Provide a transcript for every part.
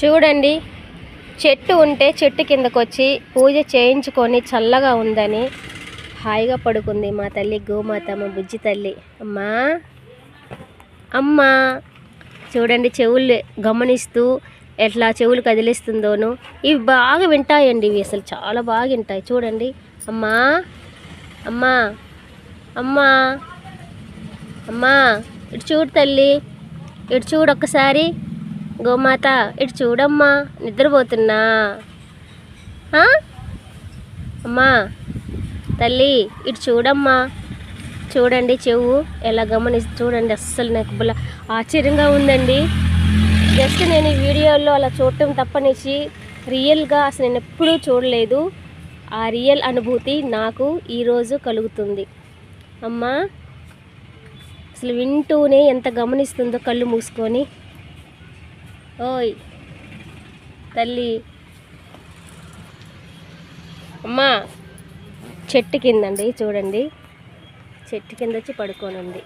చూడండి, చెట్టు ఉంటే చెట్టు కిందకు వచ్చి పూజ చేయించుకొని చల్లగా ఉందని హాయిగా పడుకుంది మా తల్లి గోమాత, మా బుజ్జి తల్లి. అమ్మా అమ్మా చూడండి, చెవులు గమనిస్తూ ఎట్లా చెవులు కదిలిస్తుందోను. ఇవి బాగా వింటాయండి, ఇవి అసలు చాలా బాగా వింటాయి. చూడండి, అమ్మా అమ్మా అమ్మా అమ్మా ఇటు చూడు తల్లి, ఇటు చూడు ఒక్కసారి. గోమాత ఇటు చూడమ్మా, నిద్రపోతున్నా. అమ్మా తల్లి ఇటు చూడమ్మా. చూడండి చెవు ఎలా గమనిస్తూ చూడండి. అస్సలు నాకు బల ఆశ్చర్యంగా ఉందండి. జస్ట్ నేను ఈ వీడియోలో అలా చూడటం తప్పనిచ్చి రియల్గా అసలు నేను ఎప్పుడూ చూడలేదు. ఆ రియల్ అనుభూతి నాకు ఈరోజు కలుగుతుంది. అమ్మా అసలు వింటూనే ఎంత గమనిస్తుందో కళ్ళు మూసుకొని. ఓయ్ తల్లి. అమ్మా చెట్టు కిందండి, చూడండి చెట్టు కింద వచ్చి పడుకోనుంది.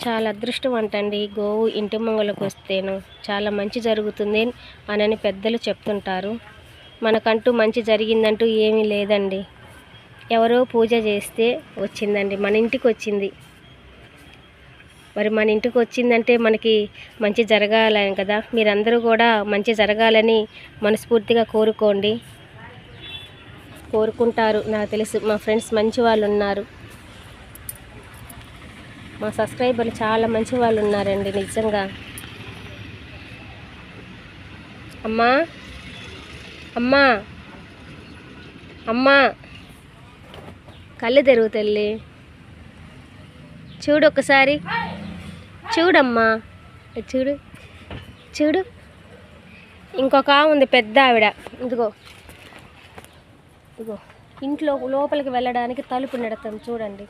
చాలా అదృష్టం అంటండి గోవు ఇంటి ముంగలకు వస్తేను చాలా మంచి జరుగుతుంది అని పెద్దలు చెప్తుంటారు. మనకంటూ మంచి జరిగిందంటూ ఏమీ లేదండి. ఎవరో పూజ చేస్తే వచ్చిందండి, మన ఇంటికి వచ్చింది. మరి మన ఇంటికి వచ్చిందంటే మనకి మంచి జరగాలని కదా. మీరందరూ కూడా మంచి జరగాలని మనస్ఫూర్తిగా కోరుకుంటారు. నాకు తెలుసు, మా ఫ్రెండ్స్ మంచి వాళ్ళు ఉన్నారు, మా సబ్స్క్రైబర్లు చాలా మంచి వాళ్ళు ఉన్నారండి నిజంగా. అమ్మా అమ్మా అమ్మా కళ్ళు తెరువు తల్లి, చూడు ఒకసారి. చూడమ్మా, చూడు చూడు. ఇంకొక ఉంది పెద్ద ఆవిడ, ఇదిగో ఇదిగో ఇంట్లో లోపలికి వెళ్ళడానికి తలుపు నెడతాం చూడండి.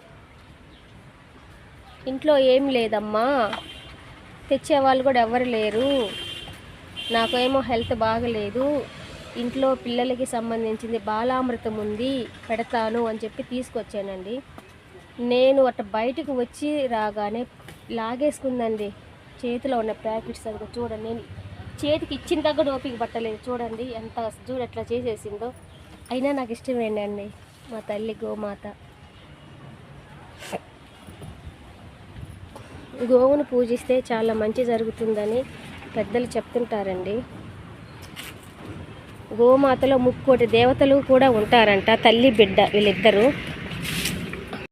ఇంట్లో ఏం లేదమ్మా, తెచ్చేవాళ్ళు కూడా ఎవరు లేరు, నాకేమో హెల్త్ బాగలేదు, ఇంట్లో పిల్లలకి సంబంధించింది బాలామృతం ఉంది పెడతాను అని చెప్పి తీసుకొచ్చానండి. నేను అట్ట బయటకు వచ్చి రాగానే లాగేసుకుందండి చేతిలో ఉన్న ప్యాకెట్స్. అది చూడండి, నేను చేతికి ఇచ్చిన దగ్గర ఓపిక పట్టలేదు. చూడండి ఎంత చూడు ఎట్లా చేసేసిందో. అయినా నాకు ఇష్టమేనండి మా తల్లి గోమాత. గోవును పూజిస్తే చాలా మంచి జరుగుతుందని పెద్దలు చెప్తుంటారండి. గోమాతలో 3 కోటి దేవతలు కూడా ఉంటారంట, తల్లి బిడ్డ వీళ్ళిద్దరూ.